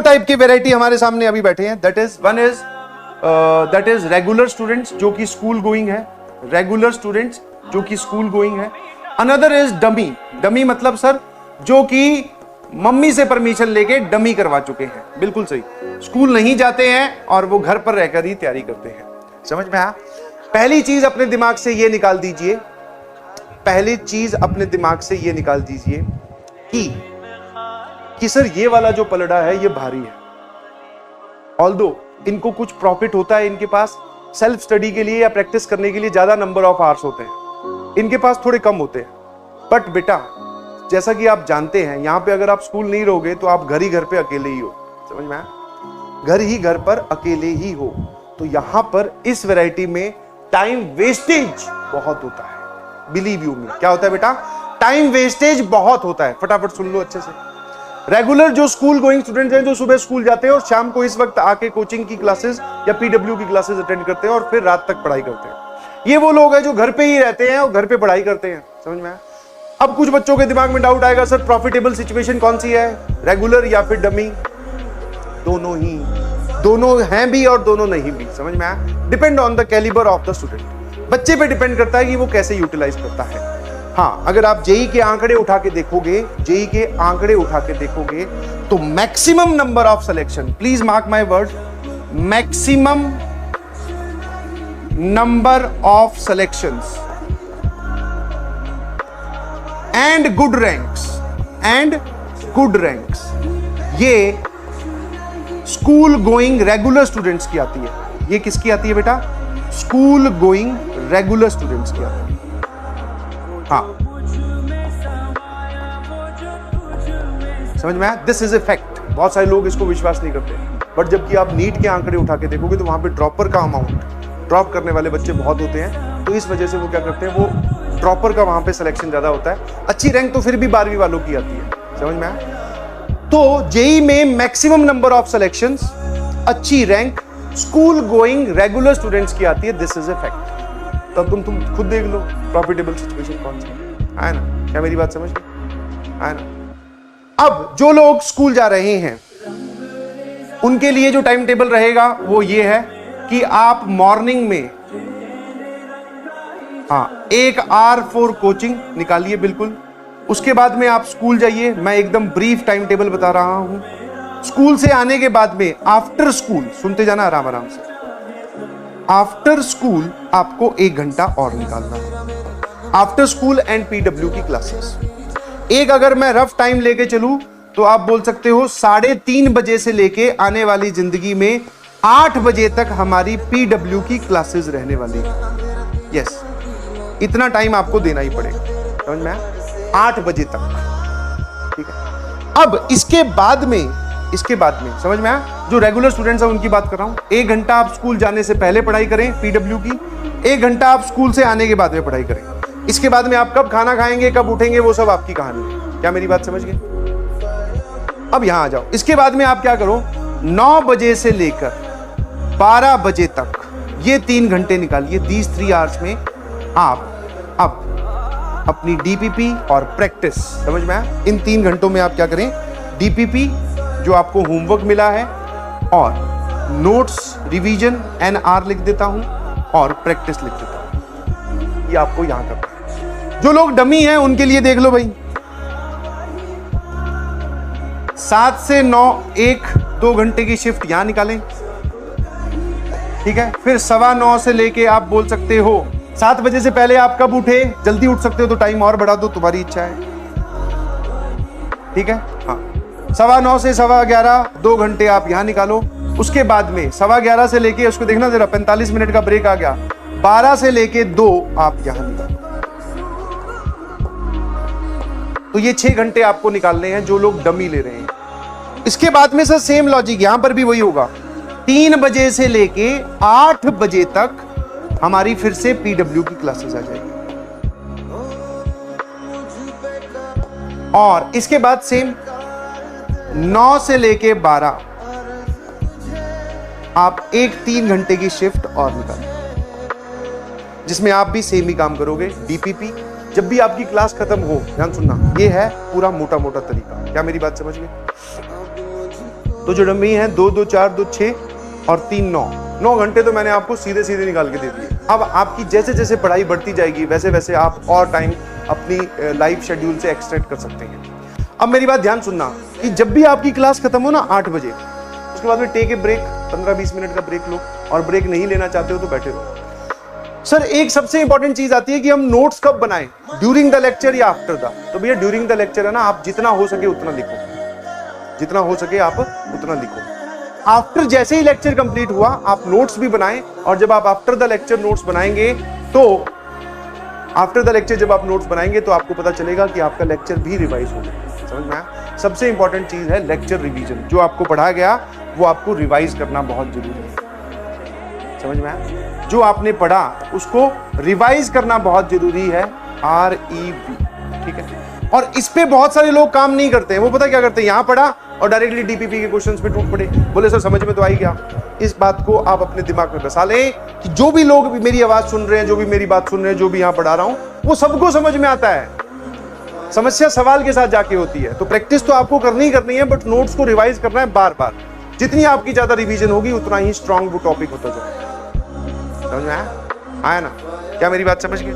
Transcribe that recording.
Type की variety हमारे सामने अभी बैठे हैं, दैट इज रेगुलर स्टूडेंट्स जो कि स्कूल गोइंग है, रेगुलर स्टूडेंट्स जो कि स्कूल गोइंग है। अनदर इज डमी, डमी मतलब सर जो कि मम्मी से परमिशन लेके डमी करवा चुके हैं, बिल्कुल सही, स्कूल नहीं जाते हैं और वो घर पर रहकर ही तैयारी करते हैं। समझ में आया? पहली चीज अपने दिमाग से ये निकाल दीजिए, पहली चीज अपने दिमाग से ये निकाल दीजिए कि सर ये वाला जो पलड़ा है ये भारी है, ऑल्दो इनको कुछ प्रॉफिट होता है, इनके पास सेल्फ स्टडी के लिए या प्रैक्टिस करने के लिए ज्यादा नंबर ऑफ आवर्स होते हैं, इनके पास थोड़े कम होते हैं। बट बेटा जैसा कि आप जानते हैं यहां पे अगर आप स्कूल नहीं रहोगे तो आप घर ही घर पे अकेले ही हो। समझ में आया? घर ही घर पर अकेले ही हो। तो यहां पर इस वैरायटी में टाइम वेस्टेज बहुत होता है, बिलीव यू मी। क्या होता है बेटा? टाइम वेस्टेज बहुत होता है। फटाफट सुन लो अच्छे से। रेगुलर जो स्कूल गोइंग स्टूडेंट्स हैं, जो सुबह स्कूल जाते हैं और शाम को इस वक्त आके कोचिंग की क्लासेस या पीडब्ल्यू की क्लासेस अटेंड करते हैं और फिर रात तक पढ़ाई करते हैं, ये वो लोग हैं जो घर पे ही रहते हैं और घर पे पढ़ाई करते हैं। समझ में आया? अब कुछ बच्चों के दिमाग में डाउट आएगा, सर प्रॉफिटेबल सिचुएशन कौन सी है, रेगुलर या फिर डमी? दोनों ही, दोनों हैं भी और दोनों नहीं भी। समझ में आया? Depend on the calibre of the student, बच्चे पे डिपेंड करता है कि वो कैसे यूटिलाइज करता है। हाँ, अगर आप जेई के आंकड़े उठा के देखोगे, जेई के आंकड़े उठा के देखोगे तो maximum number of selection, please mark my word, maximum number of selections and good ranks ये स्कूल गोइंग रेगुलर स्टूडेंट्स की आती है। ये किसकी आती है बेटा? स्कूल गोइंग रेगुलर स्टूडेंट्स की आती है। हाँ, समझ में आया? This is a fact. बहुत सारे लोग इसको विश्वास नहीं करते, बट जबकि आप नीट के आंकड़े उठा के देखोगे तो वहां पे ड्रॉपर का अमाउंट, ड्रॉप करने वाले बच्चे बहुत होते हैं, तो इस वजह से वो क्या करते हैं, वो ड्रॉपर का वहां पे सिलेक्शन ज्यादा होता है। अच्छी रैंक तो फिर भी 12वीं वालों की आती है। समझ में आया? तो जेई में मैक्सिमम नंबर ऑफ सिलेक्शंस, अच्छी rank school going regular students की आती है। This is a fact. तब तुम खुद देख लो प्रॉफिटेबल सिचुएशन कौन सी है ना? क्या मेरी बात समझ गए? है ना? अब जो लोग स्कूल जा रहे हैं उनके लिए जो टाइम टेबल रहेगा वो ये है कि आप मॉर्निंग में 1 आवर फॉर कोचिंग निकालिए बिल्कुल। उसके बाद में आप स्कूल जाइए। मैं एकदम ब्रीफ टाइम टेबल बता रहा हूं। स्कूल से आने के बाद में आफ्टर स्कूल, सुनते जाना आराम आराम से, आफ्टर स्कूल आपको 1 घंटा और निकालना है। आफ्टर स्कूल एंड पीडब्ल्यू की क्लासेस, एक अगर मैं रफ टाइम लेके चलूं तो आप बोल सकते हो 3:30 बजे से लेके आने वाली जिंदगी में 8 बजे तक हमारी पीडब्ल्यू की क्लासेस रहने वाली है। यस, इतना टाइम आपको देना ही पड़ेगा। समझ में आया? 8 बजे तक। ठीक है। अब इसके बाद में समझ में आया? जो रेगुलर स्टूडेंट्स हैं उनकी बात कर रहा हूं। 1 घंटा आप स्कूल जाने से पहले पढ़ाई करें पीडब्ल्यू की, 1 घंटा आप स्कूल से आने के बाद में पढ़ाई करें। इसके बाद में आप कब खाना खाएंगे, कब उठेंगे, वो सब आपकी कहानी है। क्या मेरी बात समझ गए? अब यहां आ जाओ। इसके बाद में आप क्या करो, 9 बजे से लेकर 12 बजे तक ये 3 घंटे निकालिए। दीज 3 आवर्स में आप अब अपनी डीपीपी और प्रैक्टिस, समझ में आया? इन 3 घंटों में आप क्या करें, डीपीपी जो आपको होमवर्क मिला है और नोट्स रिवीजन एनआर लिख देता हूं और प्रैक्टिस लिख देता हूं। ये आपको यहां करना है। जो लोग डमी हैं उनके लिए देख लो भाई, 7 से 9 1-2 घंटे की शिफ्ट यहां निकालें। ठीक है। फिर 9:15 से लेके आप बोल सकते हो 7 बजे से पहले आप कब उठे, जल्दी उठ सकते हो तो टाइम और बढ़ा दो, तुम्हारी इच्छा है। ठीक है। हाँ, 9:15 से 11:15 2 घंटे आप यहां निकालो। उसके बाद में 11:15 से लेके, उसको देखना जरा, 45 मिनट का ब्रेक आ गया, 12 से लेके 2 आप यहां निकालो। तो ये 6 घंटे आपको निकालने हैं जो लोग डमी ले रहे हैं। इसके बाद में सर सेम लॉजिक यहां पर भी वही होगा। 3 बजे से लेके 8 बजे तक हमारी फिर से पीडब्ल्यू की क्लासेस आ जाएगी और इसके बाद सेम 9 से लेके 12 आप 3 घंटे की शिफ्ट और निकालें, जिसमें आप भी सेम ही काम करोगे। डीपीपी जब भी आपकी क्लास खत्म हो, ध्यान सुनना, ये है पूरा मोटा मोटा तरीका। क्या मेरी बात समझ गए? तो जो डमी है 2 2 4 2 6 और 3 9, 9 घंटे तो मैंने आपको सीधे सीधे निकाल के दे दिए। अब आपकी जैसे जैसे पढ़ाई बढ़ती जाएगी वैसे वैसे आप और टाइम अपनी लाइफ शेड्यूल से एक्सट्रैक्ट कर सकते हैं। अब मेरी बात ध्यान सुनना कि जब भी आपकी क्लास खत्म हो ना 8 बजे, उसके बाद में टेक ए ब्रेक, 15-20 मिनट का ब्रेक लो, और ब्रेक नहीं लेना चाहते हो तो बैठे रहो। सर एक सबसे इंपॉर्टेंट चीज आती है कि हम नोट्स कब बनाएं, ड्यूरिंग द लेक्चर या आफ्टर द। तो भैया ड्यूरिंग द लेक्चर है ना, आप जितना हो सके उतना लिखो, जितना हो सके आप उतना लिखो। आफ्टर जैसे ही लेक्चर कंप्लीट हुआ आप नोट्स भी बनाएं, और जब आप आफ्टर द लेक्चर नोट्स बनाएंगे तो आफ्टर द लेक्चर जब आप नोट्स बनाएंगे तो आपको पता चलेगा कि आपका लेक्चर भी रिवाइज हो गया। समझ में आया? सबसे इंपॉर्टेंट चीज है लेक्चर रिवीजन। जो आपको पढ़ा गया वो आपको रिवाइज करना बहुत जरूरी है। समझ में आया? जो आपने पढ़ा उसको रिवाइज करना बहुत जरूरी है, REV। ठीक है, और इस पे बहुत सारे लोग काम नहीं करते हैं। वो पता क्या करते हैं, यहां पढ़ा और डायरेक्टली DPP के क्वेश्चंस पे टूट पड़े, बोले सर समझ में तो आ ही गया। इस बात को आप अपने दिमाग में बसा लें कि जो भी लोग मेरी आवाज सुन रहे हैं, जो भी मेरी बात सुन रहे हैं, जो भी यहां पढ़ा रहा हूं, वो सबको समझ में आता है। समस्या सवाल के साथ जाके होती है। तो प्रैक्टिस तो आपको करनी ही करनी है, बट नोट्स को रिवाइज करना है बार बार। जितनी आपकी ज्यादा रिवीजन होगी उतना ही स्ट्रांग वो टॉपिक होता जाएगा। समझ में आया? आया ना? क्या मेरी बात समझ गए?